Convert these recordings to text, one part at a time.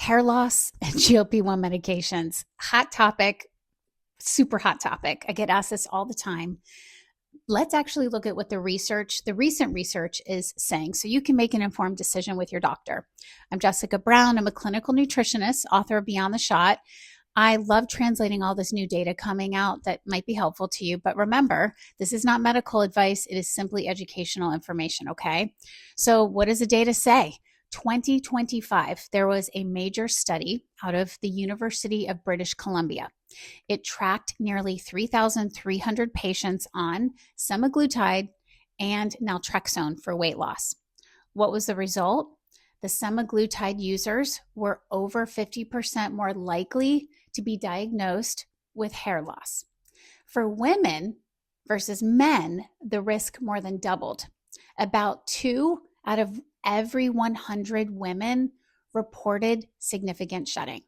Hair loss and GLP-1 medications. Hot topic, super hot topic. I get asked this all the time. Let's actually look at what the recent research is saying so you can make an informed decision with your doctor. I'm Jessica Brown. I'm a clinical nutritionist, author of Beyond the Shot. I love translating all this new data coming out that might be helpful to you. But remember, this is not medical advice. It is simply educational information, okay? So what does the data say? 2025, there was a major study out of the University of British Columbia. It tracked nearly 3,300 patients on semaglutide and naltrexone for weight loss. What was the result? The semaglutide users were over 50% more likely to be diagnosed with hair loss. For women versus men, the risk more than doubled. About 2 out of every 100 women reported significant shedding.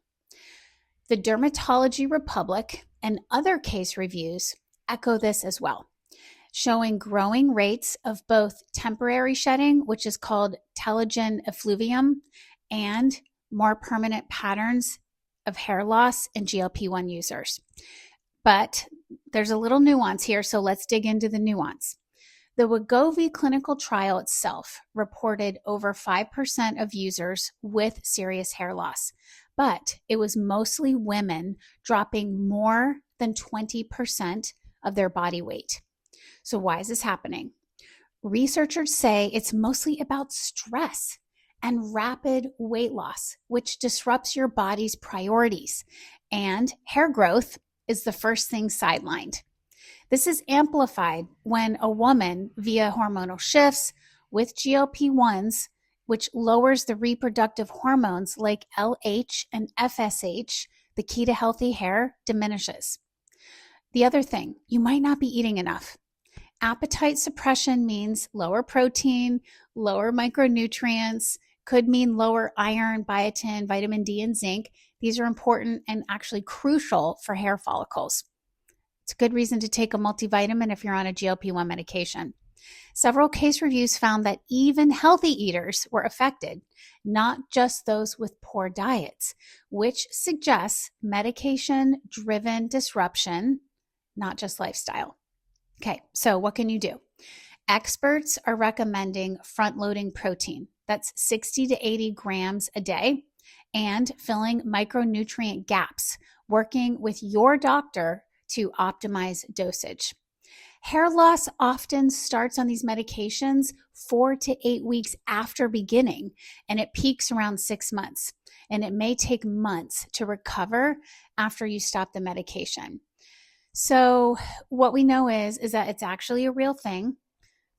The Dermatology Republic and other case reviews echo this as well, showing growing rates of both temporary shedding, which is called telogen effluvium, and more permanent patterns of hair loss in GLP-1 users. But there's a little nuance here, so let's dig into the nuance. The Wegovy clinical trial itself reported over 5% of users with serious hair loss, but it was mostly women dropping more than 20% of their body weight. So why is this happening? Researchers say it's mostly about stress and rapid weight loss, which disrupts your body's priorities. And hair growth is the first thing sidelined. This is amplified when a woman, via hormonal shifts with GLP-1s, which lowers the reproductive hormones like LH and FSH, the key to healthy hair, diminishes. The other thing, you might not be eating enough. Appetite suppression means lower protein, lower micronutrients, could mean lower iron, biotin, vitamin D, and zinc. These are important and actually crucial for hair follicles. It's a good reason to take a multivitamin if you're on a GLP-1 medication. Several case reviews found that even healthy eaters were affected, not just those with poor diets, which suggests medication-driven disruption, not just lifestyle. Okay, so what can you do? Experts are recommending front-loading protein. That's 60 to 80 grams a day, and filling micronutrient gaps, working with your doctor to optimize dosage. Hair loss often starts on these medications 4 to 8 weeks after beginning, and it peaks around 6 months. And it may take months to recover after you stop the medication. So what we know is that it's actually a real thing.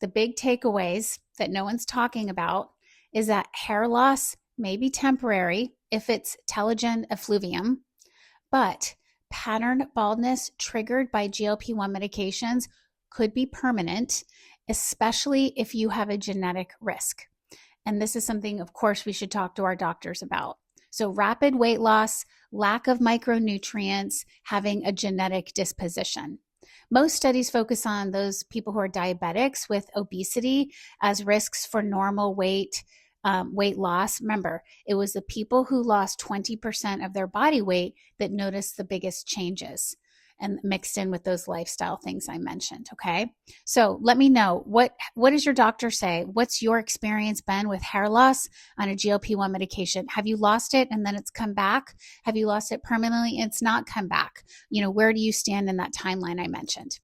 The big takeaways that no one's talking about is that hair loss may be temporary if it's telogen effluvium, but pattern baldness triggered by GLP-1 medications could be permanent, especially if you have a genetic risk. And this is something, of course, we should talk to our doctors about. So rapid weight loss, lack of micronutrients, having a genetic disposition. Most studies focus on those people who are diabetics with obesity as risks for normal weight loss. Remember, it was the people who lost 20% of their body weight that noticed the biggest changes, and mixed in with those lifestyle things I mentioned. Okay. So let me know, what does your doctor say? What's your experience been with hair loss on a GLP-1 medication? Have you lost it and then it's come back? Have you lost it permanently and it's not come back? Where do you stand in that timeline I mentioned?